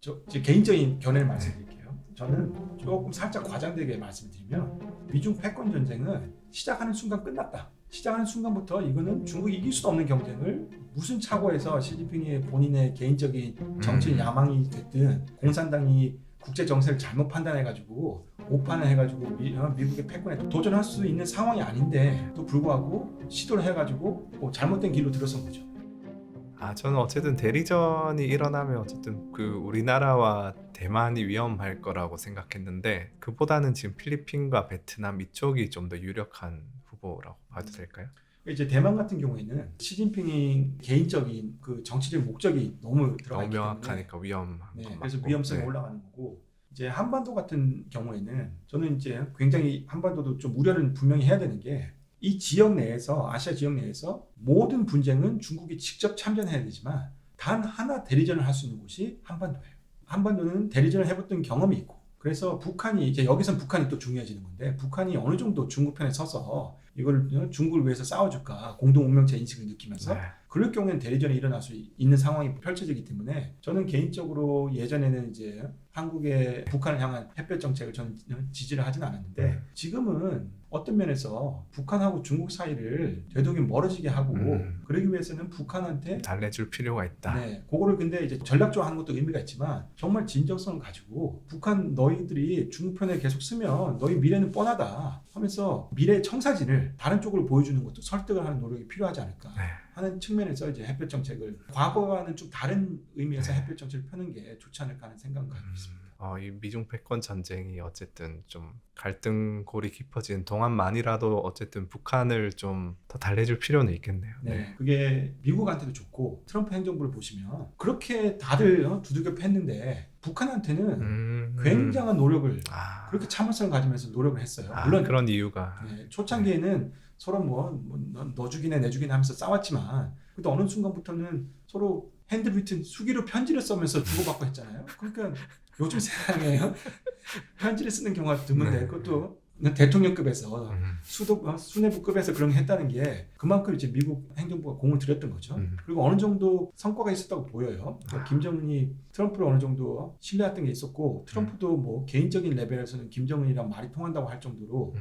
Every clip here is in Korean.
제 개인적인 견해를 말씀드릴게요. 저는 조금 살짝 과장되게 말씀드리면 미중 패권 전쟁은 시작하는 순간 끝났다. 시작하는 순간부터 이거는 중국이 이길 수도 없는 경쟁을 무슨 착오에서 시진핑이 본인의 개인적인 정치인 야망이 됐든 공산당이 국제 정세를 잘못 판단해가지고 오판을 해가지고 미국의 패권에 도전할 수 있는 상황이 아닌데 또 불구하고 시도를 해가지고 잘못된 길로 들어선 거죠. 저는 어쨌든 대리전이 일어나면 어쨌든 그 우리나라와 대만이 위험할 거라고 생각했는데 그보다는 지금 필리핀과 베트남 이쪽이 좀 더 유력한 후보라고 봐도 될까요? 이제 대만 같은 경우에는 시진핑이 개인적인 그 정치적 목적이 너무 들어가 너무 있기 때문에 명확하니까 위험한 네, 건 그래서 맞고. 위험성이 네. 올라가는 거고 이제 한반도 같은 경우에는 저는 이제 굉장히 한반도도 좀 우려는 분명히 해야 되는 게 이 지역 내에서 아시아 지역 내에서 모든 분쟁은 중국이 직접 참전해야 되지만 단 하나 대리전을 할 수 있는 곳이 한반도예요. 한반도는 대리전을 해봤던 경험이 있고 그래서 북한이 이제 여기선 북한이 또 중요해지는 건데 북한이 어느 정도 중국 편에 서서 이걸 중국을 위해서 싸워줄까 공동 운명체 인식을 느끼면서 네. 그럴 경우에는 대리전이 일어날 수 있는 상황이 펼쳐지기 때문에 저는 개인적으로 예전에는 이제 한국의 북한을 향한 햇볕 정책을 저는 지지를 하진 않았는데 지금은 어떤 면에서 북한하고 중국 사이를 되도록 멀어지게 하고 그러기 위해서는 북한한테 달래줄 필요가 있다. 네, 그거를 근데 이제 전략적으로 하는 것도 의미가 있지만 정말 진정성을 가지고 북한 너희들이 중국 편에 계속 쓰면 너희 미래는 뻔하다 하면서 미래의 청사진을 다른 쪽으로 보여주는 것도 설득을 하는 노력이 필요하지 않을까 네. 하는 측면에서 이제 햇볕 정책을 과거와는 좀 다른 의미에서 햇볕 정책을 펴는 게 좋지 않을까 하는 생각을 가지고 있습니다. 이 미중 패권 전쟁이 어쨌든 좀 갈등골이 깊어진 동안만이라도 어쨌든 북한을 좀 더 달래줄 필요는 있겠네요. 네, 그게 미국한테도 좋고 트럼프 행정부를 보시면 그렇게 다들 두들겨 팼는데 북한한테는 굉장한 노력을 그렇게 참을성을 가지면서 노력을 했어요. 물론 그런 이유가 네, 초창기에는 서로 너 죽이네 내 죽이네 하면서 싸웠지만 근데 어느 순간부터는 서로 핸드비튼 수기로 편지를 써면서 주고받고 했잖아요. 그러니까 요즘 세상에 편지를 쓰는 경우가 드문데 네. 그것도 대통령급에서 수뇌부급에서 그런 거 했다는 게 그만큼 이제 미국 행정부가 공을 들였던 거죠. 그리고 어느 정도 성과가 있었다고 보여요. 그러니까 김정은이 트럼프를 어느 정도 신뢰했던 게 있었고 트럼프도 뭐 개인적인 레벨에서는 김정은이랑 말이 통한다고 할 정도로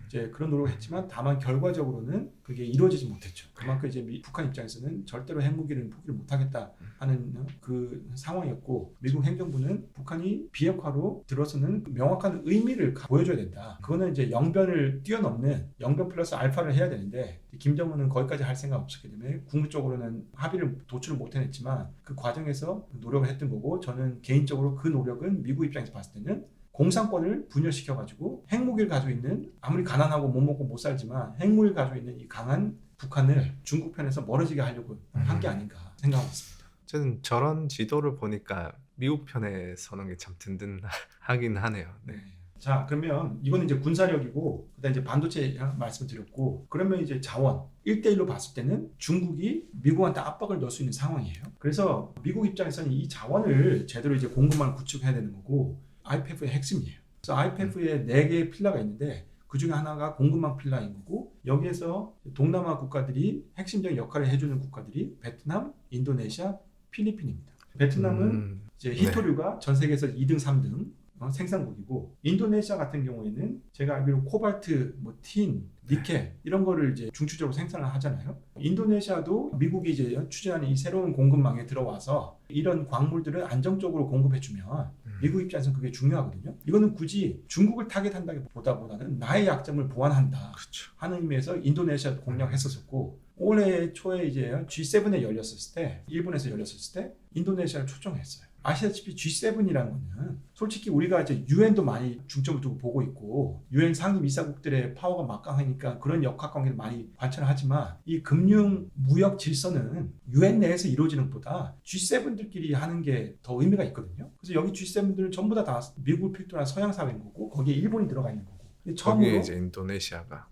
이제 그런 노력을 했지만 다만 결과적으로는 그게 이루어지지 못했죠. 그만큼 이제 북한 입장에서는 절대로 핵무기를 포기를 못하겠다 하는 그 상황이었고 미국 행정부는 북한이 비핵화로 들어서는 명확한 의미를 보여줘야 된다. 그거는 이제 영변을 뛰어넘는 영변 플러스 알파를 해야 되는데 김정은은 거기까지 할 생각 없었기 때문에 궁극적으로는 합의를 도출을 못해냈지만 그 과정에서 노력을 했던 거고 저는 개인적으로 그 노력은 미국 입장에서 봤을 때는 공산권을 분열시켜가지고 핵무기를 가지고 있는 아무리 가난하고 못 먹고 못 살지만 핵무기를 가지고 있는 이 강한 북한을 중국 편에서 멀어지게 하려고 한 게 아닌가 생각하고 있습니다. 저는 저런 지도를 보니까 미국 편에 서는 게 참 든든하긴 하네요. 네. 자 그러면 이거는 이제 군사력이고 그다음 이제 반도체 말씀을 드렸고 그러면 이제 자원 1대1로 봤을 때는 중국이 미국한테 압박을 넣을 수 있는 상황이에요. 그래서 미국 입장에서는 이 자원을 제대로 이제 공급망을 구축해야 되는 거고 IPEF의 핵심이에요. 그래서 IPEF에 4개의 필라가 있는데 그 중에 하나가 공급망 필라인 거고 여기에서 동남아 국가들이 핵심적인 역할을 해주는 국가들이 베트남, 인도네시아, 필리핀입니다. 베트남은 이제 히토류가 전 세계에서 2등, 3등 생산국이고 인도네시아 같은 경우에는 제가 알기로 코발트, 틴, 니켈 이런 거를 이제 중추적으로 생산을 하잖아요. 인도네시아도 미국이 이제 추진하는 이 새로운 공급망에 들어와서 이런 광물들을 안정적으로 공급해주면 미국 입장에서는 그게 중요하거든요. 이거는 굳이 중국을 타겟한다기보다는 나의 약점을 보완한다 하는 의미에서 인도네시아도 공략했었고 올해 초에 이제 G7에 열렸을 때 일본에서 열렸을 때 인도네시아를 초청했어요. 아시다시피 G7이라는 거는 솔직히 우리가 이제 유엔도 많이 중점을 두고 보고 있고 유엔 상임 이사국들의 파워가 막강하니까 그런 역학 관계를 많이 관찰을 하지만 이 금융 무역 질서는 유엔 내에서 이루어지는 것보다 G7들끼리 하는 게 더 의미가 있거든요. 그래서 여기 G7들은 전부 다 미국을 필두로 한 서양 사회인 거고 거기에 일본이 들어가 있는 거고 처음으로 이제 인도네시아가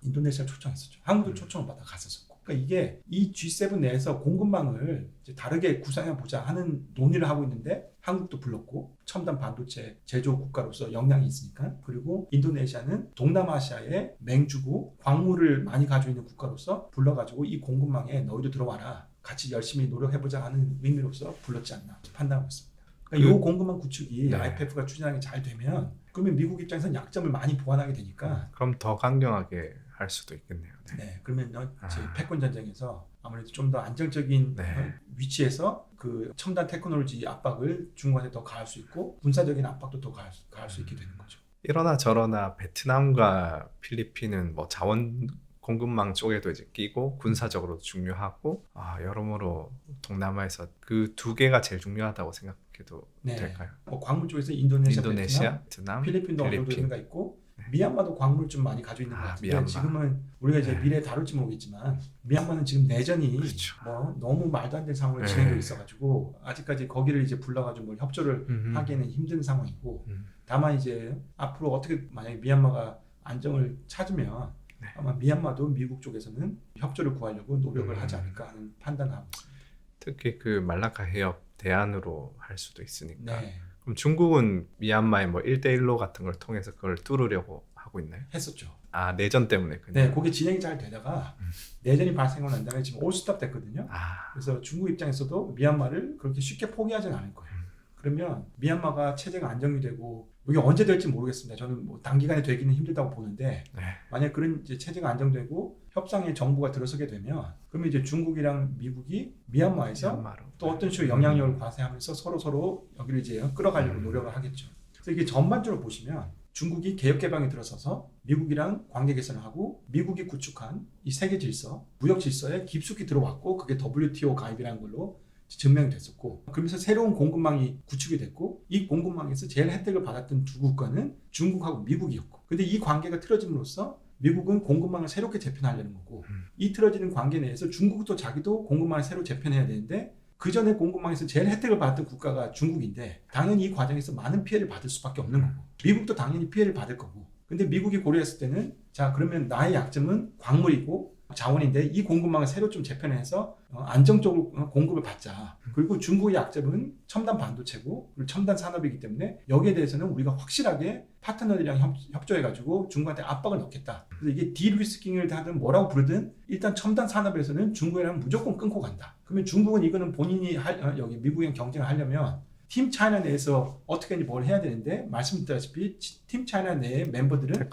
초청했었죠. 한국도 초청을 받아 갔었고. 그러니까 이게 이 G7 내에서 공급망을 이제 다르게 구상해 보자 하는 논의를 하고 있는데 한국도 불렀고 첨단 반도체 제조 국가로서 역량이 있으니까 그리고 인도네시아는 동남아시아의 맹주고 광물을 많이 가지고 있는 국가로서 불러가지고 이 공급망에 너희도 들어와라 같이 열심히 노력해보자 하는 의미로서 불렀지 않나 판단하고 있습니다. 그러니까 이 공급망 구축이 네. IPEF가 추진하는 게 잘 되면 그러면 미국 입장에서는 약점을 많이 보완하게 되니까 그럼 더 강경하게 할 수도 있겠네요. 네. 네, 그러면 이제 아. 패권 전쟁에서 아무래도 좀 더 안정적인 네. 위치에서 그 첨단 테크놀로지 압박을 중국한테 더 가할 수 있고 군사적인 압박도 더 가할 수 있게 되는 거죠. 이러나 저러나 베트남과 필리핀은 뭐 자원 공급망 쪽에도 이제 끼고 군사적으로도 중요하고 여러모로 동남아에서 그 두 개가 제일 중요하다고 생각해도 네. 될까요? 뭐 광물 쪽에서 인도네시아, 인도네시아, 베트남, 필리핀도 어느 정도 필리핀. 의미가 있고 미얀마도 광물 좀 많이 가지고 있는 것 같은데 미얀마. 지금은 우리가 이제 네. 미래에 다룰지 모르겠지만 미얀마는 지금 내전이 그렇죠. 뭐 너무 말도 안 되는 상황으로 네. 진행되고 있어가지고 아직까지 거기를 이제 불러가지고 뭐 협조를 음흠. 하기에는 힘든 상황이고 음. 다만 이제 앞으로 어떻게 만약에 미얀마가 안정을 찾으면 네. 아마 미얀마도 미국 쪽에서는 협조를 구하려고 노력을 음. 하지 않을까 하는 판단을 하고 있습니다. 특히 그 말라카 해협 대안으로 할 수도 있으니까. 네, 그럼 중국은 미얀마의 뭐 1대1로 같은 걸 통해서 그걸 뚫으려고 하고 있나요? 했었죠. 내전 때문에 그냥. 네, 그게 진행이 잘 되다가 내전이 발생하고 난 다음에 지금 올스톱 됐거든요. 그래서 중국 입장에서도 미얀마를 그렇게 쉽게 포기하지는 않을 거예요. 그러면 미얀마가 체제가 안정이 되고 이게 언제 될지 모르겠습니다. 저는 뭐 단기간에 되기는 힘들다고 보는데 네. 만약 그런 이제 체제가 안정되고 협상에 정부가 들어서게 되면 그러면 이제 중국이랑 미국이 미얀마에서 미얀마로. 또 어떤 식으로 영향력을 과세하면서 서로 여기를 이제 끌어가려고 노력을 하겠죠. 그래서 이게 전반적으로 보시면 중국이 개혁 개방에 들어서서 미국이랑 관계 개선을 하고 미국이 구축한 이 세계 질서, 무역 질서에 깊숙이 들어왔고 그게 WTO 가입이라는 걸로 증명이 됐었고 그러면서 새로운 공급망이 구축이 됐고 이 공급망에서 제일 혜택을 받았던 두 국가는 중국하고 미국이었고 근데 이 관계가 틀어짐으로써 미국은 공급망을 새롭게 재편하려는 거고 이 틀어지는 관계 내에서 중국도 자기도 공급망을 새로 재편해야 되는데 그 전에 공급망에서 제일 혜택을 받았던 국가가 중국인데 당연히 이 과정에서 많은 피해를 받을 수밖에 없는 거고 미국도 당연히 피해를 받을 거고 근데 미국이 고려했을 때는 자 그러면 나의 약점은 광물이고 자원인데 이 공급망을 새로 좀 재편해서 안정적으로 공급을 받자. 그리고 중국의 약점은 첨단 반도체고 그리고 첨단 산업이기 때문에 여기에 대해서는 우리가 확실하게 파트너들이랑 협조해가지고 중국한테 압박을 넣겠다. 그래서 이게 디리스킹을 하든 뭐라고 부르든 일단 첨단 산업에서는 중국이랑 무조건 끊고 간다. 그러면 중국은 이거는 본인이 여기 미국이랑 경쟁을 하려면 팀 차이나 내에서 어떻게 뭘 해야 되는데 말씀드렸다시피 팀 차이나 내의 멤버들은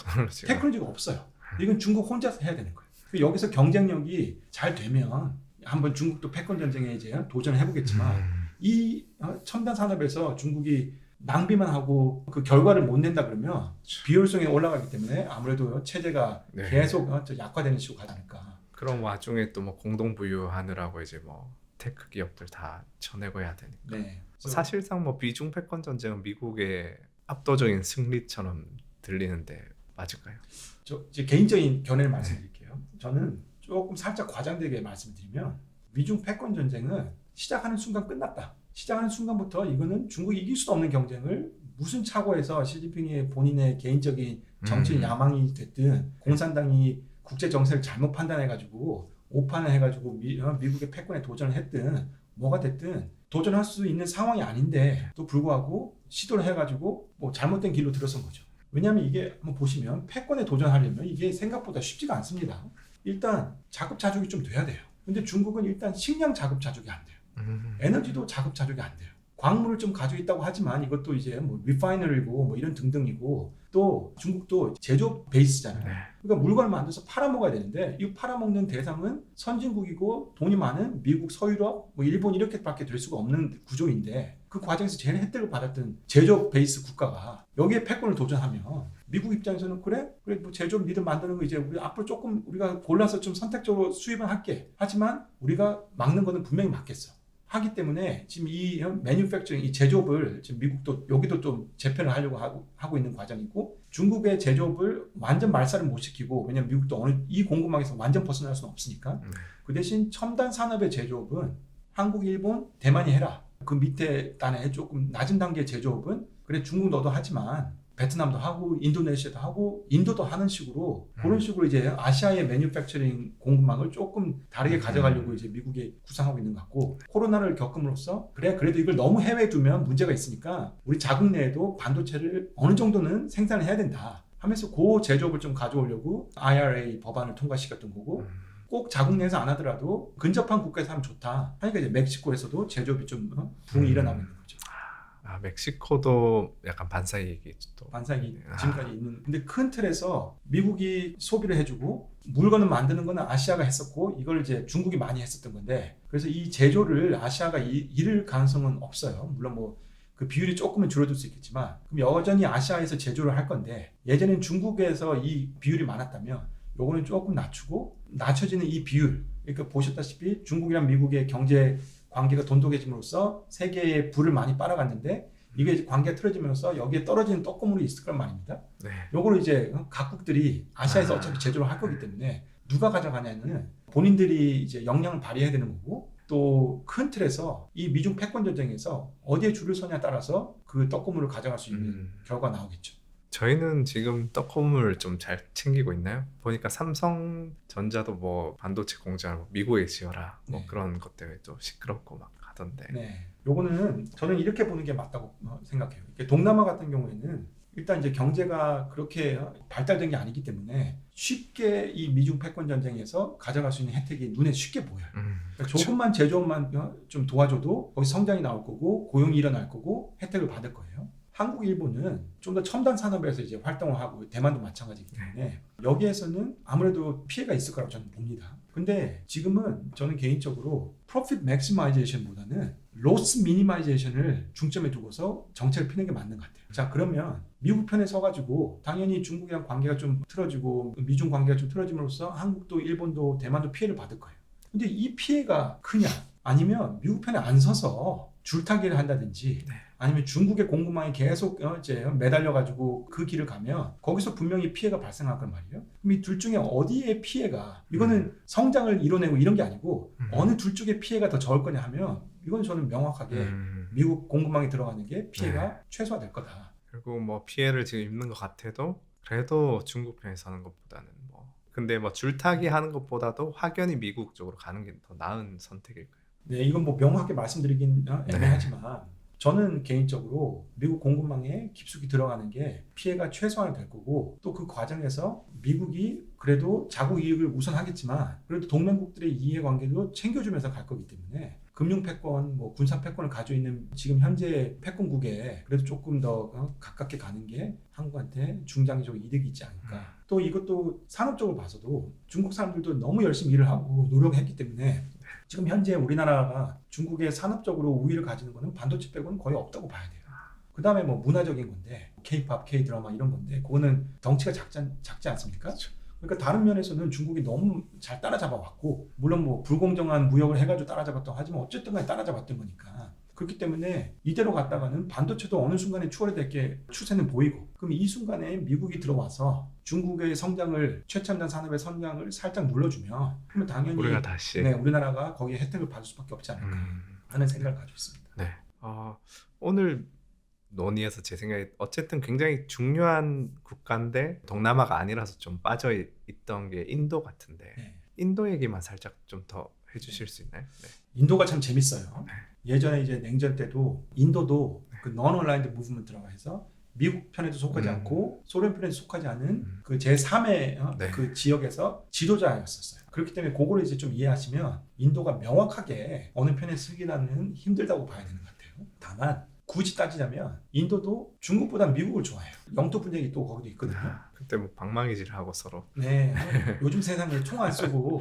테크놀로지가 없어요. 이건 중국 혼자서 해야 되는 거예요. 여기서 경쟁력이 잘 되면 한번 중국도 패권 전쟁에 이제 도전해 보겠지만 이 첨단 산업에서 중국이 낭비만 하고 그 결과를 못 낸다 그러면 비효율성이 올라가기 때문에 아무래도 체제가 네. 계속 약화되는 식으로 가지 않을까. 그런 와중에 또 뭐 공동 부유하느라고 이제 뭐 테크 기업들 다 쳐내고 해야 되니까. 네. 사실상 뭐 비중 패권 전쟁은 미국의 압도적인 승리처럼 들리는데 맞을까요? 저 이제 개인적인 견해를 말씀드릴게요. 저는 조금 살짝 과장되게 말씀드리면 미중 패권 전쟁은 시작하는 순간 끝났다. 시작하는 순간부터 이거는 중국이 이길 수 없는 경쟁을 무슨 착오에서 시진핑이 본인의 개인적인 정치 야망이 됐든 공산당이 국제 정세를 잘못 판단해가지고 오판을 해가지고 미국의 패권에 도전을 했든 뭐가 됐든 도전할 수 있는 상황이 아닌데 또 불구하고 시도를 해가지고 뭐 잘못된 길로 들어선 거죠. 왜냐하면 이게 한번 보시면 패권에 도전하려면 이게 생각보다 쉽지가 않습니다. 일단 자급자족이 좀 돼야 돼요. 근데 중국은 일단 식량 자급자족이 안 돼요. 에너지도 자급자족이 안 돼요. 광물을 좀 가지고 있다고 하지만 이것도 이제 뭐 리파이너리고 뭐 이런 등등이고 또 중국도 제조업 베이스잖아요. 네. 그러니까 물건을 만들어서 팔아먹어야 되는데 이 팔아먹는 대상은 선진국이고 돈이 많은 미국, 서유럽, 뭐 일본 이렇게밖에 될 수가 없는 구조인데 그 과정에서 제일 혜택을 받았던 제조업 베이스 국가가 여기에 패권을 도전하면 미국 입장에서는 그래 뭐 제조업 니들 만드는 거 이제 우리 앞으로 조금 우리가 골라서 좀 선택적으로 수입은 할게. 하지만 우리가 막는 거는 분명히 막겠어. 하기 때문에 지금 이 매뉴팩처링, 이 제조업을 지금 미국도 여기도 좀 재편을 하려고 하고 있는 과정이고 중국의 제조업을 완전 말살을 못 시키고 왜냐면 미국도 이 공급망에서 완전 벗어날 수는 없으니까 그 대신 첨단 산업의 제조업은 한국, 일본, 대만이 해라. 그 밑에 단에 조금 낮은 단계 제조업은 그래 중국 너도 하지만 베트남도 하고 인도네시아도 하고 인도도 하는 식으로 그런 식으로 이제 아시아의 매뉴팩처링 공급망을 조금 다르게 가져가려고 이제 미국이 구상하고 있는 것 같고 코로나를 겪음으로써 그래 그래도 이걸 너무 해외에 두면 문제가 있으니까 우리 자국 내에도 반도체를 어느 정도는 생산을 해야 된다 하면서 그 제조업을 좀 가져오려고 IRA 법안을 통과시켰던 거고 꼭 자국 내에서 안 하더라도 근접한 국가에서 하면 좋다 하니까 이제 멕시코에서도 제조업이 좀 부흥이 일어나고 있는 거죠. 멕시코도 약간 반사이익이 또 반사이익이 지금까지 있는. 근데 큰 틀에서 미국이 소비를 해주고 물건을 만드는 거는 아시아가 했었고 이걸 이제 중국이 많이 했었던 건데, 그래서 이 제조를 아시아가 잃을 가능성은 없어요. 물론 뭐 그 비율이 조금은 줄어들 수 있겠지만, 그럼 여전히 아시아에서 제조를 할 건데, 예전엔 중국에서 이 비율이 많았다면 요거는 조금 낮추고, 낮춰지는 이 비율, 그러니까 보셨다시피 중국이랑 미국의 경제 관계가 돈독해짐으로써 세계의 부를 많이 빨아갔는데, 이게 이제 관계가 틀어지면서 여기에 떨어지는 떡고물이 있을 거란 말입니다. 네. 요거를 이제 각국들이 아시아에서 어차피 제조를 할 거기 때문에 누가 가져가냐는 본인들이 이제 역량을 발휘해야 되는 거고, 또 큰 틀에서 이 미중 패권 전쟁에서 어디에 줄을 서냐에 따라서 그 떡고물을 가져갈 수 있는 결과가 나오겠죠. 저희는 지금 떡고물 좀 잘 챙기고 있나요? 보니까 삼성전자도 뭐 반도체 공장을 미국에 지어라 뭐 네. 그런 것 때문에 또 시끄럽고 막 하던데. 네, 요거는 저는 이렇게 보는 게 맞다고 생각해요. 이렇게 동남아 같은 경우에는 일단 이제 경제가 그렇게 발달된 게 아니기 때문에 쉽게 이 미중 패권 전쟁에서 가져갈 수 있는 혜택이 눈에 쉽게 보여요. 그러니까 그쵸. 조금만 제조업만 좀 도와줘도 거기 성장이 나올 거고 고용이 일어날 거고 혜택을 받을 거예요. 한국, 일본은 좀 더 첨단 산업에서 이제 활동을 하고, 대만도 마찬가지이기 때문에 여기에서는 아무래도 피해가 있을 거라고 저는 봅니다. 근데 지금은 저는 개인적으로 프로핏 맥시마이제이션보다는 로스 미니마이제이션을 중점에 두고서 정책을 피는 게 맞는 것 같아요. 자, 그러면 미국 편에 서가지고 당연히 중국이랑 관계가 좀 틀어지고 미중 관계가 좀 틀어짐으로써 한국도 일본도 대만도 피해를 받을 거예요. 근데 이 피해가 크냐? 아니면 미국 편에 안 서서 줄타기를 한다든지, 아니면 중국의 공급망이 계속 이제 매달려가지고 그 길을 가면 거기서 분명히 피해가 발생할 거란 말이에요. 그럼 이 둘 중에 어디에 피해가, 이거는 성장을 이뤄내고 이런 게 아니고 어느 둘 쪽에 피해가 더 적을 거냐 하면, 이건 저는 명확하게 미국 공급망이 들어가는 게 피해가 최소화될 거다. 그리고 뭐 피해를 지금 입는 것 같아도 그래도 중국 편에서 하는 것보다는 뭐, 근데 뭐 줄타기 하는 것보다도 확연히 미국 쪽으로 가는 게 더 나은 선택일까요? 네, 이건 뭐 명확하게 말씀드리긴 애매하지만 저는 개인적으로 미국 공급망에 깊숙이 들어가는 게 피해가 최소화가 될 거고, 또 그 과정에서 미국이 그래도 자국 이익을 우선하겠지만 그래도 동맹국들의 이해관계도 챙겨주면서 갈 거기 때문에 금융 패권, 뭐 군사 패권을 가지고 있는 지금 현재 패권국에 그래도 조금 더 가깝게 가는 게 한국한테 중장기적 이득이 있지 않을까. 또 이것도 산업적으로 봐서도 중국 사람들도 너무 열심히 일을 하고 노력했기 때문에 지금 현재 우리나라가 중국의 산업적으로 우위를 가지는 거는 반도체 빼고는 거의 없다고 봐야 돼요. 그 다음에 뭐 문화적인 건데 K-팝, K-드라마 이런 건데 그거는 덩치가 작지 않습니까? 그러니까 다른 면에서는 중국이 너무 잘 따라잡아 왔고, 물론 뭐 불공정한 무역을 해가지고 따라잡았다고 하지만 어쨌든 간에 따라잡았던 거니까. 그렇기 때문에 이대로 갔다가는 반도체도 어느 순간에 추월될 게 추세는 보이고, 그럼 이 순간에 미국이 들어와서 중국의 성장을, 최첨단 산업의 성장을 살짝 눌러주면 그러면 당연히 우리가 다시 네, 우리나라가 거기에 혜택을 받을 수밖에 없지 않을까 하는 생각을 가지고 있습니다. 네. 오늘 논의에서 제 생각에 어쨌든 굉장히 중요한 국가인데 동남아가 아니라서 좀 빠져 있던 게 인도 같은데, 네. 인도 얘기만 살짝 좀 더 해주실 수 있나요? 네. 인도가 참 재밌어요. 예전에 이제 냉전 때도 인도도 그 non-aligned movement라고 해서 미국 편에도 속하지 않고 소련 편에도 속하지 않은 그 제3의 네. 그 지역에서 지도자였었어요. 그렇기 때문에 그거를 이제 좀 이해하시면 인도가 명확하게 어느 편에 서기는 힘들다고 봐야 되는 것 같아요. 다만 굳이 따지자면 인도도 중국보다 미국을 좋아해요. 영토 분쟁이 또 거기도 있거든요. 그때 뭐 방망이질 하고 서로. 네, 요즘 세상에 총 안 쏘고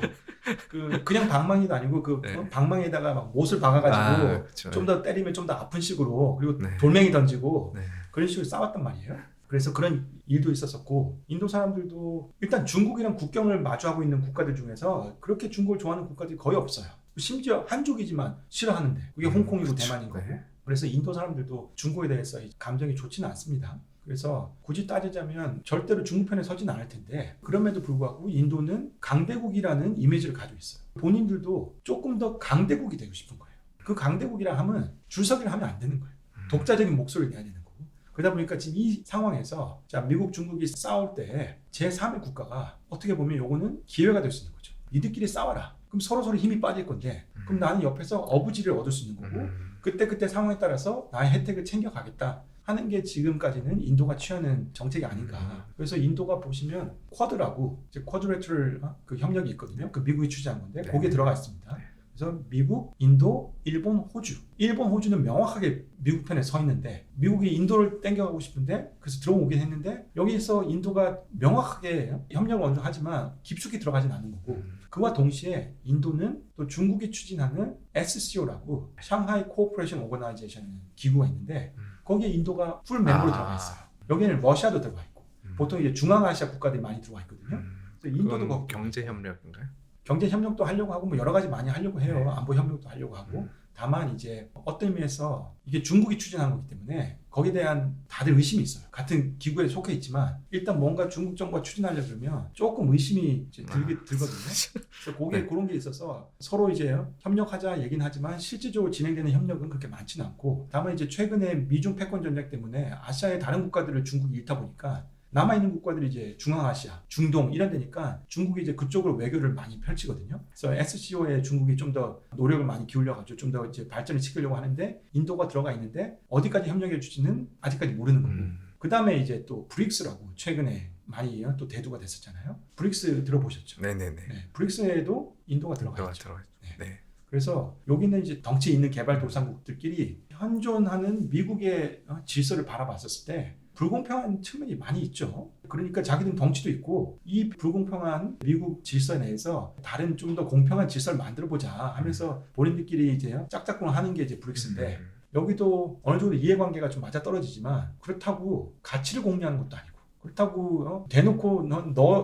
그냥 방망이도 아니고 그 네. 방망이에다가 막 못을 박아가지고 그쵸. 좀 더 때리면 좀 더 아픈 식으로, 그리고 네. 돌멩이 던지고 네. 그런 식으로 싸웠단 말이에요. 그래서 그런 일도 있었었고, 인도 사람들도 일단 중국이랑 국경을 마주하고 있는 국가들 중에서 그렇게 중국을 좋아하는 국가들이 거의 없어요. 심지어 한족이지만 싫어하는데 그게 홍콩이고 그쵸. 대만인 거고. 네. 그래서 인도 사람들도 중국에 대해서 감정이 좋지는 않습니다. 그래서 굳이 따지자면 절대로 중국 편에 서진 않을 텐데, 그럼에도 불구하고 인도는 강대국이라는 이미지를 가지고 있어요. 본인들도 조금 더 강대국이 되고 싶은 거예요. 그 강대국이라 하면 줄서기를 하면 안 되는 거예요. 독자적인 목소리를 내야 되는 거고. 그러다 보니까 지금 이 상황에서 자, 미국, 중국이 싸울 때 제3의 국가가 어떻게 보면 요거는 기회가 될 수 있는 거죠. 니들끼리 싸워라. 그럼 서로 힘이 빠질 건데, 그럼 나는 옆에서 어부지를 얻을 수 있는 거고, 그때 상황에 따라서 나의 혜택을 챙겨가겠다 하는 게 지금까지는 인도가 취하는 정책이 아닌가. 그래서 인도가 보시면 쿼드라고, 이제 쿼드레터럴 그 협력이 있거든요. 그 미국이 추진한 건데 네. 거기에 들어가 있습니다. 그래서 미국, 인도, 일본, 호주. 일본, 호주는 명확하게 미국 편에 서 있는데 미국이 인도를 땡겨가고 싶은데 그래서 들어오긴 했는데 여기서 인도가 명확하게 협력을 먼저 하지만 깊숙이 들어가진 않는 거고 그와 동시에 인도는 또 중국이 추진하는 SCO라고 샹하이 코오퍼레이션 오거나이제이션 기구가 있는데 거기에 인도가 풀 멤버로 들어가 있어요. 여기는 러시아도 들어가 있고 보통 이제 중앙아시아 국가들이 많이 들어가 있거든요. 그래서 인도도 그건 거기 경제 협력인가요? 경제 협력도 하려고 하고 뭐 여러 가지 많이 하려고 해요. 안보 협력도 하려고 하고 다만 이제 어떤 의미에서 이게 중국이 추진한 거기 때문에 거기에 대한 다들 의심이 있어요. 같은 기구에 속해 있지만 일단 뭔가 중국 정부가 추진하려 그러면 조금 의심이 이제 들거든요. 그래서 거기에 네. 그런 게 있어서 서로 이제 협력하자 얘기는 하지만 실질적으로 진행되는 협력은 그렇게 많지는 않고 다만 이제 최근에 미중 패권 전략 때문에 아시아의 다른 국가들을 중국이 잃다 보니까 남아있는 국가들이 이제 중앙아시아, 중동 이런 데니까 중국이 이제 그쪽으로 외교를 많이 펼치거든요. 그래서 SCO에 중국이 좀 더 노력을 많이 기울여가지고 좀 더 이제 발전을 시키려고 하는데 인도가 들어가 있는데 어디까지 협력해 줄지는 아직까지 모르는 거고. 그 다음에 이제 또 브릭스라고 최근에 많이 또 대두가 됐었잖아요. 브릭스 들어보셨죠? 네네네. 네, 브릭스에도 인도가 들어가 있죠. 들어가. 네. 네. 그래서 여기는 이제 덩치 있는 개발도상국들끼리 현존하는 미국의 질서를 바라봤었을 때 불공평한 측면이 많이 있죠. 그러니까 자기들은 덩치도 있고 이 불공평한 미국 질서 내에서 다른 좀 더 공평한 질서를 만들어보자 하면서 본인들끼리 이제 짝짝꿍을 하는 게 이제 브릭스인데 여기도 어느 정도 이해관계가 좀 맞아떨어지지만 그렇다고 가치를 공유하는 것도 아니고 그렇다고 대놓고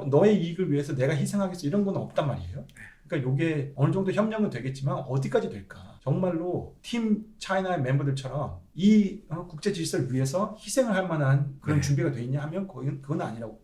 너의 이익을 위해서 내가 희생하겠어 이런 건 없단 말이에요. 그러니까 이게 어느 정도 협력은 되겠지만 어디까지 될까? 정말로 팀 차이나의 멤버들처럼 이 국제 질서를 위해서 희생을 할 만한 그런 네. 준비가 돼 있냐 하면 그건 아니라고.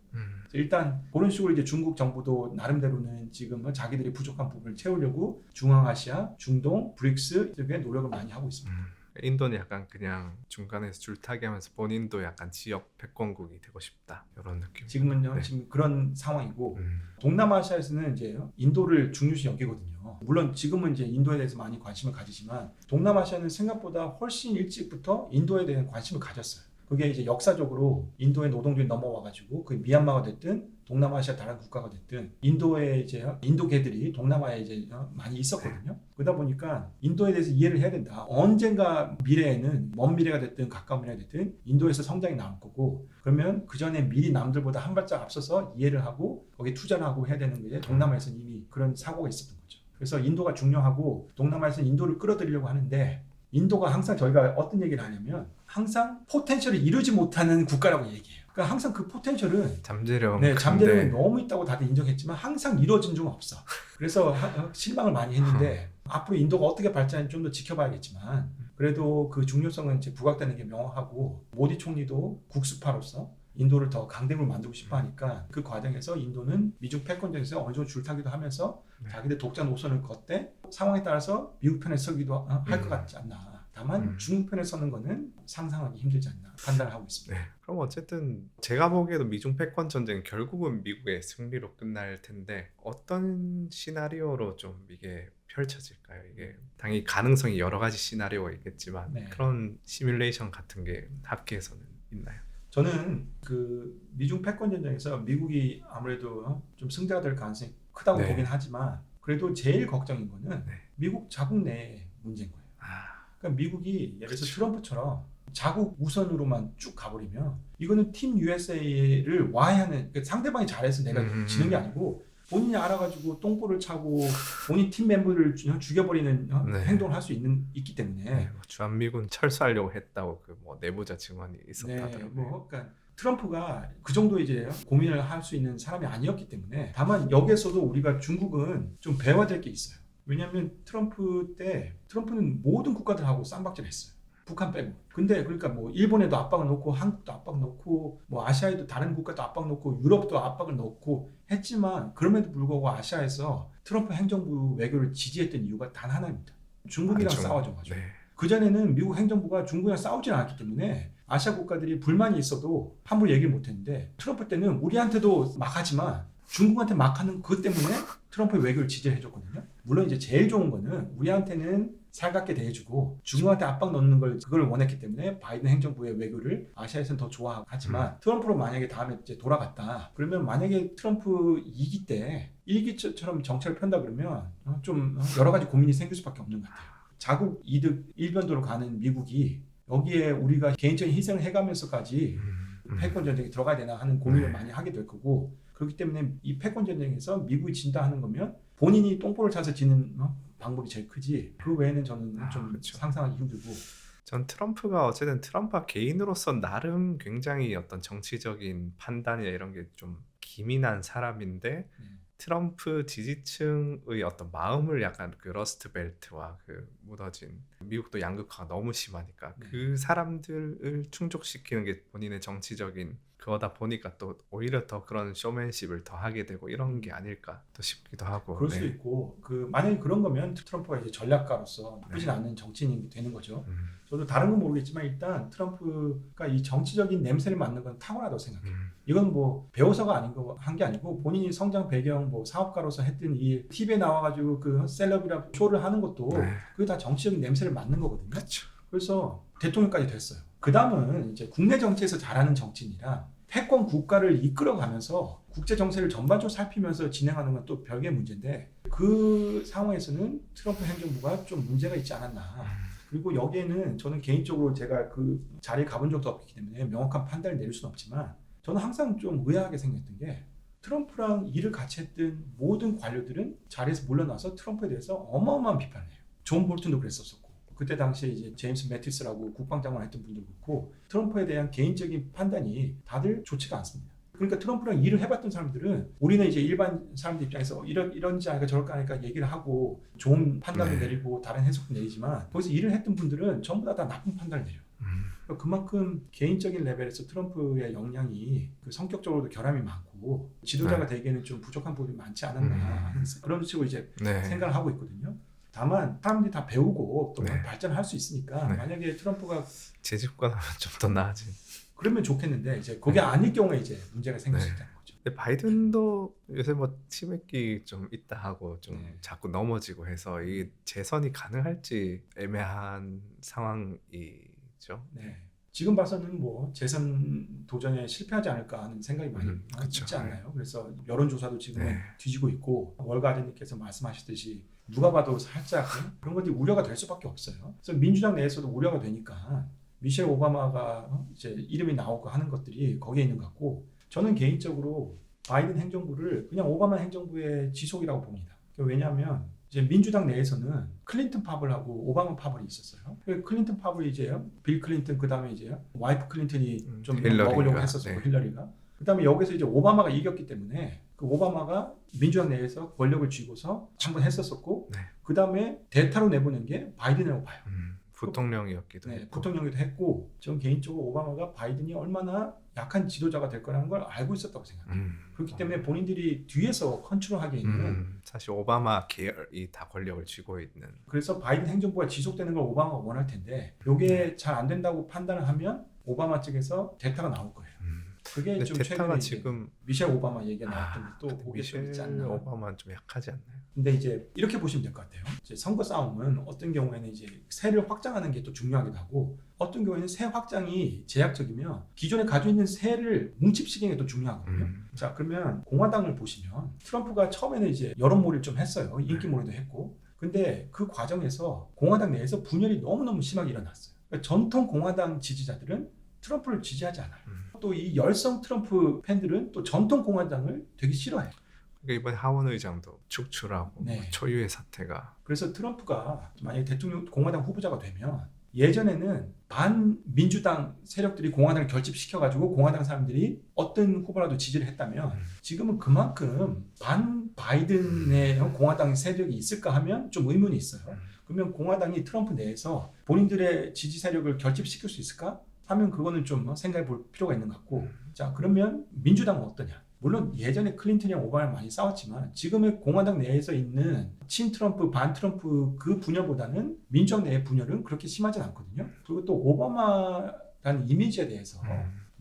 일단 그런 식으로 이제 중국 정부도 나름대로는 지금 자기들이 부족한 부분을 채우려고 중앙아시아, 중동, 브릭스 쪽에 노력을 많이 하고 있습니다. 인도는 약간 그냥 중간에서 줄타기 하면서 본인도 약간 지역 패권국이 되고 싶다 이런 느낌. 지금은요, 네. 지금 그런 상황이고 동남아시아에서는 이제 인도를 중요시 여기거든요. 물론 지금은 이제 인도에 대해서 많이 관심을 가지지만 동남아시아는 생각보다 훨씬 일찍부터 인도에 대한 관심을 가졌어요. 그게 이제 역사적으로 인도의 노동주의 넘어와가지고 그 미얀마가 됐든 동남아시아 다른 국가가 됐든 인도에 이제 인도계들이 동남아에 이제 많이 있었거든요. 그러다 보니까 인도에 대해서 이해를 해야 된다. 언젠가 미래에는 먼 미래가 됐든 가까운 미래가 됐든 인도에서 성장이 나올 거고 그러면 그 전에 미리 남들보다 한 발짝 앞서서 이해를 하고 거기에 투자를 하고 해야 되는 게 동남아에서는 이미 그런 사고가 있었던 거죠. 그래서 인도가 중요하고 동남아에서는 인도를 끌어들이려고 하는데 인도가 항상 저희가 어떤 얘기를 하냐면 항상 포텐셜을 이루지 못하는 국가라고 얘기해요. 그러니까 항상 그 포텐셜은 잠재력은 잠재력이 큰데 너무 있다고 다들 인정했지만 항상 이루어진 적은 없어. 그래서 실망을 많이 했는데 앞으로 인도가 어떻게 발전할지 좀 더 지켜봐야겠지만 그래도 그 중요성은 이제 부각되는 게 명확하고 모디 총리도 국수파로서 인도를 더 강대국을 만들고 싶어 하니까 그 과정에서 인도는 미중 패권전에서 어느 정도 줄타기도 하면서 자기들 독자 노선을 걷되 상황에 따라서 미국 편에 서기도 할 것 같지 않나. 다만 중국 편에 서는 거는 상상하기 힘들지 않나 판단을 하고 있습니다. 네. 그럼 어쨌든 제가 보기에도 미중 패권 전쟁 결국은 미국의 승리로 끝날 텐데 어떤 시나리오로 좀 이게 펼쳐질까요? 이게 당연히 가능성이 여러 가지 시나리오가 있겠지만 네. 그런 시뮬레이션 같은 게 학계에서는 있나요? 저는 그 미중 패권 전쟁에서 미국이 아무래도 좀 승자가 될 가능성이 크다고 네. 보긴 하지만 그래도 제일 걱정인 거는 네. 미국 자국 내 문제인 거예요. 그러니까 미국이 예를 들어서 트럼프처럼 자국 우선으로만 쭉 가버리면 이거는 팀 USA를 와해하는 그러니까 상대방이 잘해서 내가 지는 게 아니고 본인이 알아가지고 똥꼬를 차고 본인 팀 멤버를 죽여버리는 네. 행동을 할 수 있기 때문에 네, 뭐 주한미군 철수하려고 했다고 그 뭐 내부자 증언이 네, 있었다더라고요. 그러니까 트럼프가 그 정도 이제 고민을 할 수 있는 사람이 아니었기 때문에 다만 여기에서도 우리가 중국은 좀 배워야 될 게 있어요. 왜냐하면 트럼프는 모든 국가들하고 쌍박질 했어요. 북한 빼고. 근데 그러니까 뭐 일본에도 압박을 넣고 한국도 압박 넣고 뭐 아시아에도 다른 국가도 압박 넣고 유럽도 압박을 넣고 했지만 그럼에도 불구하고 아시아에서 트럼프 행정부 외교를 지지했던 이유가 단 하나입니다. 중국이랑 싸워줘가지고. 네. 그전에는 미국 행정부가 중국이랑 싸우지 않았기 때문에 아시아 국가들이 불만이 있어도 함부로 얘기를 못했는데 트럼프 때는 우리한테도 막 하지만 중국한테 막 하는 그것 때문에 트럼프의 외교를 지지해줬거든요. 물론 이제 제일 좋은 거는 우리한테는 살갑게 대해주고 중국한테 압박 넣는 걸 그걸 원했기 때문에 바이든 행정부의 외교를 아시아에서는 더 좋아하지만 트럼프로 만약에 다음에 이제 돌아갔다 그러면 만약에 트럼프 2기 때 1기처럼 정책을 편다 그러면 좀 여러 가지 고민이 생길 수밖에 없는 것 같아요. 자국 이득 일변도로 가는 미국이 여기에 우리가 개인적인 희생을 해가면서까지 패권 전쟁에 들어가야 되나 하는 고민을 많이 하게 될 거고 그렇기 때문에 이 패권 전쟁에서 미국이 진다 하는 거면 본인이 똥볼을 차서 지는 방법이 제일 크지 그 외에는 저는 좀 그렇죠. 상상하기 힘들고 전 트럼프가 어쨌든 트럼프가 개인으로서 나름 굉장히 어떤 정치적인 판단이나 이런 게 좀 기민한 사람인데 트럼프 지지층의 어떤 마음을 약간 그 러스트 벨트와 그 무너진 미국도 양극화가 너무 심하니까 네. 그 사람들을 충족시키는 게 본인의 정치적인 그거다 보니까 또 오히려 더 그런 쇼맨십을 더 하게 되고 이런 게 아닐까 또 싶기도 하고. 그럴 수도 있고 만약에 그런 거면 트럼프가 이제 전략가로서 나쁘진 않은 정치인이 되는 거죠. 저도 다른 건 모르겠지만 일단 트럼프가 이 정치적인 냄새를 맡는 건 탁월하다고 생각해요. 이건 뭐 배워서가 아닌 거 한 게 아니고 본인이 성장 배경 뭐 사업가로서 했던 일 TV에 나와가지고 그 셀럽이라 쇼를 하는 것도 그게 다 정치적인 냄새를 맡는 거거든요. 그렇죠. 그래서 대통령까지 됐어요. 그 다음은 이제 국내 정치에서 잘하는 정치인이랑 패권 국가를 이끌어가면서 국제 정세를 전반적으로 살피면서 진행하는 건 또 별개의 문제인데 그 상황에서는 트럼프 행정부가 좀 문제가 있지 않았나. 그리고 여기에는 저는 개인적으로 제가 그 자리에 가본 적도 없기 때문에 명확한 판단을 내릴 수는 없지만 저는 항상 좀 의아하게 생겼던 게 트럼프랑 일을 같이 했던 모든 관료들은 자리에서 물러나서 트럼프에 대해서 어마어마한 비판을 해요. 존 볼튼도 그랬었고 그때 당시에 이제 제임스 매티스라고 국방장관 했던 분도 그렇고 트럼프에 대한 개인적인 판단이 다들 좋지가 않습니다. 그러니까 트럼프랑 일을 해봤던 사람들은 우리는 이제 일반 사람들 입장에서 이런지 아니까 저럴까 하니까 얘기를 하고 좋은 판단을 내리고 다른 해석도 내리지만 거기서 일을 했던 분들은 전부 다 나쁜 판단을 내려요. 그러니까 그만큼 개인적인 레벨에서 트럼프의 역량이 그 성격적으로도 결함이 많고 지도자가 되기에는 좀 부족한 부분이 많지 않았나 그런 식으로 이제 생각을 하고 있거든요. 다만 사람들이 다 배우고 또 발전할 수 있으니까 만약에 트럼프가 재집권하면 좀 더 나아지. 그러면 좋겠는데 이제 그게 아닐 경우에 이제 문제가 생길 수 있다는 거죠. 근데 바이든도 요새 뭐 치맥기 좀 있다 하고 좀 자꾸 넘어지고 해서 이 재선이 가능할지 애매한 상황이죠. 네. 지금 봐서는 뭐 재선 도전에 실패하지 않을까 하는 생각이 많이 있지 않나요? 그래서 여론조사도 지금은 뒤지고 있고 월가드님께서 말씀하셨듯이 누가 봐도 살짝 그런 것들이 우려가 될 수밖에 없어요. 그래서 민주당 내에서도 우려가 되니까 미셸 오바마가 이제 이름이 나오고 하는 것들이 거기에 있는 것 같고 저는 개인적으로 바이든 행정부를 그냥 오바마 행정부의 지속이라고 봅니다. 왜냐하면 이제 민주당 내에서는 클린턴 파벌하고 오바마 파벌이 있었어요. 클린턴 파벌이 이제 빌 클린턴 그 다음에 이제 와이프 클린턴이 좀 먹으려고 했었고 힐러리가 그 다음에 여기서 이제 오바마가 이겼기 때문에 그 오바마가 민주당 내에서 권력을 쥐고서 한번 했었었고 그 다음에 대타로 내보낸 게 바이든이라고 봐요. 부통령이었기도 했고. 부통령이기도 했고 저는 개인적으로 오바마가 바이든이 얼마나 약한 지도자가 될 거라는 걸 알고 있었다고 생각해요. 그렇기 때문에 본인들이 뒤에서 컨트롤하기에는 사실 오바마 계열이 다 권력을 쥐고 있는. 그래서 바이든 행정부가 지속되는 걸 오바마가 원할 텐데 이게 잘 안 된다고 판단을 하면 오바마 측에서 대타가 나올 거예요. 그게 좀 최근에 지금 미셸 오바마 얘기가 나왔던 것도 그게 좀 있지 않나. 미셸 오바마는 좀 약하지 않나요? 근데 이제 이렇게 보시면 될 것 같아요. 이제 선거 싸움은 어떤 경우에는 이제 세를 확장하는 게 또 중요하기도 하고 어떤 경우에는 세 확장이 제약적이면 기존에 가지고 있는 세를 뭉칩시키는 게 또 중요하거든요. 자 그러면 공화당을 보시면 트럼프가 처음에는 이제 여론몰이를 좀 했어요. 인기몰이도 했고 근데 그 과정에서 공화당 내에서 분열이 너무너무 심하게 일어났어요. 그러니까 전통 공화당 지지자들은 트럼프를 지지하지 않아요. 또 이 열성 트럼프 팬들은 또 전통 공화당을 되게 싫어해요. 그러니까 이번 하원 의장도 축출하고 초유의 사태가. 그래서 트럼프가 만약에 대통령 공화당 후보자가 되면 예전에는 반민주당 세력들이 공화당을 결집시켜가지고 공화당 사람들이 어떤 후보라도 지지를 했다면 지금은 그만큼 반 바이든의 공화당 세력이 있을까 하면 좀 의문이 있어요. 그러면 공화당이 트럼프 내에서 본인들의 지지 세력을 결집시킬 수 있을까? 하면 그거는 좀 생각해 볼 필요가 있는 것 같고 자 그러면 민주당은 어떠냐? 물론 예전에 클린턴이랑 오바마랑 많이 싸웠지만 지금의 공화당 내에서 있는 친 트럼프, 반 트럼프 그 분열보다는 민주당 내의 분열은 그렇게 심하진 않거든요. 그리고 또 오바마라는 이미지에 대해서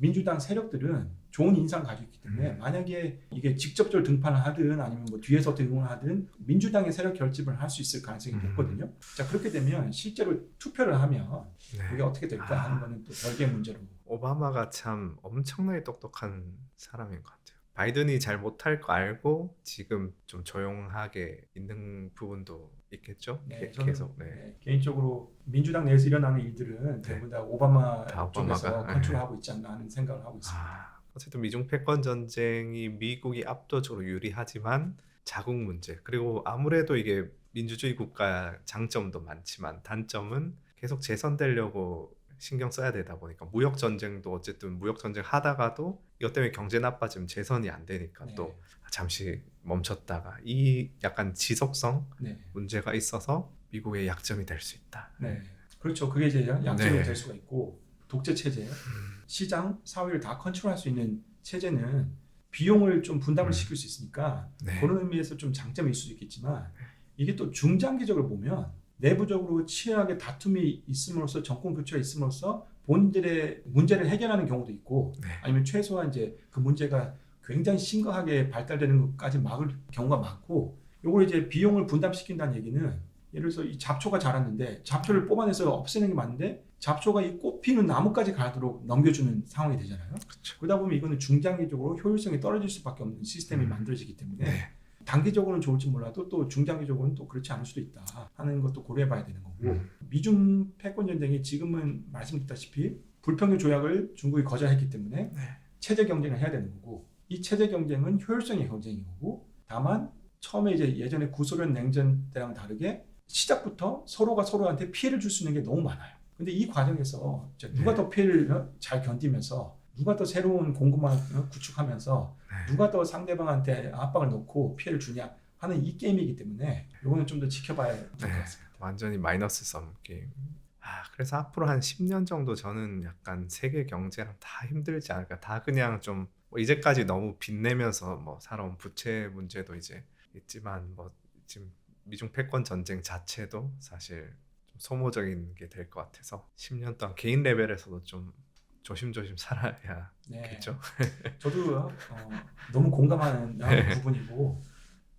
민주당 세력들은 좋은 인상 가지고 있기 때문에 만약에 이게 직접적으로 등판을 하든 아니면 뭐 뒤에서 등을 하든 민주당의 세력 결집을 할 수 있을 가능성이 높거든요. 자, 그렇게 되면 실제로 투표를 하면 네. 그게 어떻게 될까 하는 거는 또 별개의 문제로. 오바마가 참 엄청나게 똑똑한 사람인 것 같아요. 바이든이 잘 못할 거 알고 지금 좀 조용하게 있는 부분도 있겠죠. 네, 저는 계속. 네. 네, 개인적으로 민주당 내에서 일어나는 일들은 대부분 다 오바마 다 쪽에서 오바마가, 컨트롤하고 있지 않나 하는 생각을 하고 있습니다. 어쨌든 미중 패권 전쟁이 미국이 압도적으로 유리하지만 자국 문제 그리고 아무래도 이게 민주주의 국가 장점도 많지만 단점은 계속 재선되려고 신경 써야 되다 보니까 무역 전쟁도 어쨌든 무역 전쟁 하다가도 이것 때문에 경제 나빠지면 재선이 안 되니까 네. 또 잠시 멈췄다가 이 약간 지속성 네. 문제가 있어서 미국의 약점이 될 수 있다. 네. 그렇죠. 그게 이제 약점이 네. 될 수가 있고 독재 체제, 시장, 사회를 다 컨트롤할 수 있는 체제는 비용을 좀 분담을 시킬 수 있으니까 네. 그런 의미에서 좀 장점일 수도 있겠지만 이게 또 중장기적으로 보면 내부적으로 치열하게 다툼이 있음으로써 정권 교체가 있음으로써 본인들의 문제를 해결하는 경우도 있고 네. 아니면 최소한 이제 그 문제가 굉장히 심각하게 발달되는 것까지 막을 경우가 많고 요걸 이제 비용을 분담시킨다는 얘기는 예를 들어서 이 잡초가 자랐는데 잡초를 뽑아내서 없애는 게 맞는데 잡초가 이 꽃피는 나무까지 가도록 넘겨주는 상황이 되잖아요. 그렇죠. 그러다 보면 이거는 중장기적으로 효율성이 떨어질 수밖에 없는 시스템이 만들어지기 때문에 네. 단기적으로는 좋을지 몰라도 또 중장기적으로는 또 그렇지 않을 수도 있다 하는 것도 고려해봐야 되는 거고 미중 패권 전쟁이 지금은 말씀드렸다시피 불평등 조약을 중국이 거절했기 때문에 네. 체제 경쟁을 해야 되는 거고 이 체제 경쟁은 효율성의 경쟁인 거고 다만 처음에 이제 예전에 구소련 냉전 때랑 다르게 시작부터 서로가 서로한테 피해를 줄 수 있는 게 너무 많아요. 근데 이 과정에서 이제 누가 더 피해를 잘 견디면서 누가 더 새로운 공급망을 구축하면서 누가 더 상대방한테 압박을 넣고 피해를 주냐 하는 이 게임이기 때문에 이거는 좀 더 지켜봐야 될 것 같습니다. 완전히 마이너스 썸 게임. 그래서 앞으로 한 10년 정도 저는 약간 세계 경제랑 다 힘들지 않을까. 다 그냥 좀뭐 이제까지 너무 빚내면서 뭐 살아온 부채 문제도 이제 있지만 뭐 지금 미중 패권 전쟁 자체도 사실 좀 소모적인 게 될 것 같아서 10년 동안 개인 레벨에서도 좀 조심조심 살아야겠죠. 저도 너무 공감하는 부분이고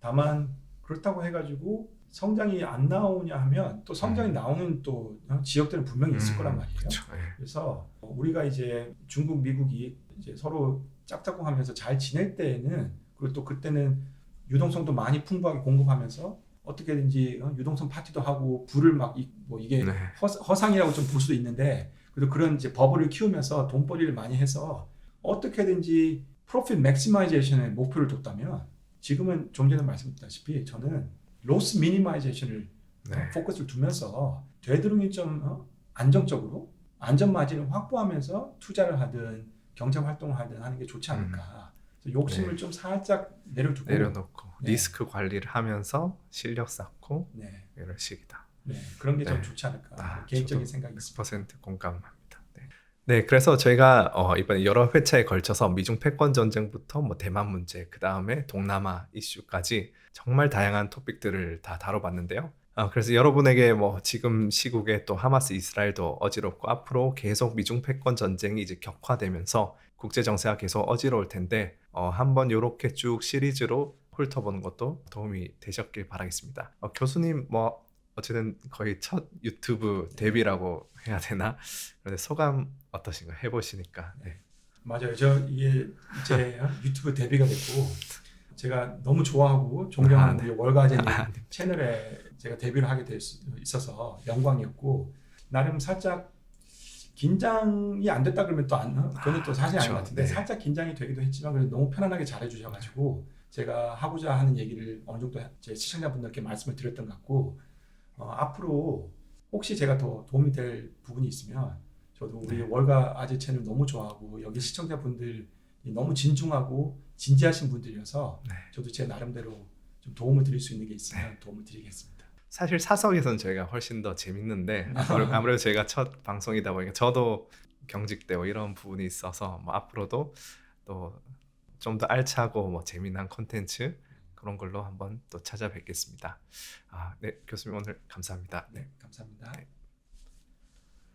다만 그렇다고 해가지고 성장이 안 나오냐 하면 또 성장이 나오는 또 지역들은 분명히 있을 거란 말이에요. 그쵸, 그래서 우리가 이제 중국, 미국이 이제 서로 짝짝꿍하면서 잘 지낼 때에는 그리고 또 그때는 유동성도 많이 풍부하게 공급하면서 어떻게든지 유동성 파티도 하고 부를 막 뭐 이게 네. 허상이라고 좀 볼 수도 있는데 그래도 그런 이제 버블을 키우면서 돈벌이를 많이 해서 어떻게든지 프로핏 맥시마이제이션의 목표를 뒀다면 지금은 좀 전에 말씀드렸다시피 저는 로스 미니마이제이션을 포커스를 두면서 되도록이면 좀 안정적으로 안전 마진을 확보하면서 투자를 하든 경제 활동을 하든 하는 게 좋지 않을까. 그래서 욕심을 좀 살짝 내려놓고 리스크 관리를 하면서 실력 쌓고 이런 식이다. 그런 게 좀 좋지 않을까. 개인적인 생각이 있습니다. 100% 공감합니다. 네, 그래서 저희가 이번에 여러 회차에 걸쳐서 미중 패권 전쟁부터 뭐 대만 문제, 그 다음에 동남아 이슈까지 정말 다양한 토픽들을 다 다뤄봤는데요. 그래서 여러분에게 뭐 지금 시국에 또 하마스 이스라엘도 어지럽고 앞으로 계속 미중 패권 전쟁이 이제 격화되면서 국제 정세가 계속 어지러울 텐데 한번 이렇게 쭉 시리즈로 훑어보는 것도 도움이 되셨길 바라겠습니다. 교수님 뭐 어쨌든 거의 첫 유튜브 데뷔라고 해야 되나? 그런데 소감 어떠신가요? 해보시니까. 맞아요. 이게 제 유튜브 데뷔가 됐고 제가 너무 좋아하고 존경하는 우리 월가제님 채널에 제가 데뷔를 하게 될 수 있어서 영광이었고 나름 살짝 긴장이 안 됐다 그러면 또 그건 또 사실 아닌 것 같은데 살짝 긴장이 되기도 했지만 그래도 너무 편안하게 잘해주셔가지고 제가 하고자 하는 얘기를 어느 정도 제 시청자분들께 말씀을 드렸던 것 같고 앞으로 혹시 제가 더 도움이 될 부분이 있으면 저도 우리 월가 아재 채널 너무 좋아하고 여기 시청자분들 너무 진중하고 진지하신 분들이어서 저도 제 나름대로 좀 도움을 드릴 수 있는 게 있으면 도움을 드리겠습니다. 사실 사석에서는 저희가 훨씬 더 재밌는데 아무래도 저희가 첫 방송이다 보니까 저도 경직되고 이런 부분이 있어서 뭐 앞으로도 또 좀 더 알차고 뭐 재미난 콘텐츠 그런 걸로 한번 또 찾아뵙겠습니다. 네, 교수님 오늘 감사합니다. 네, 감사합니다.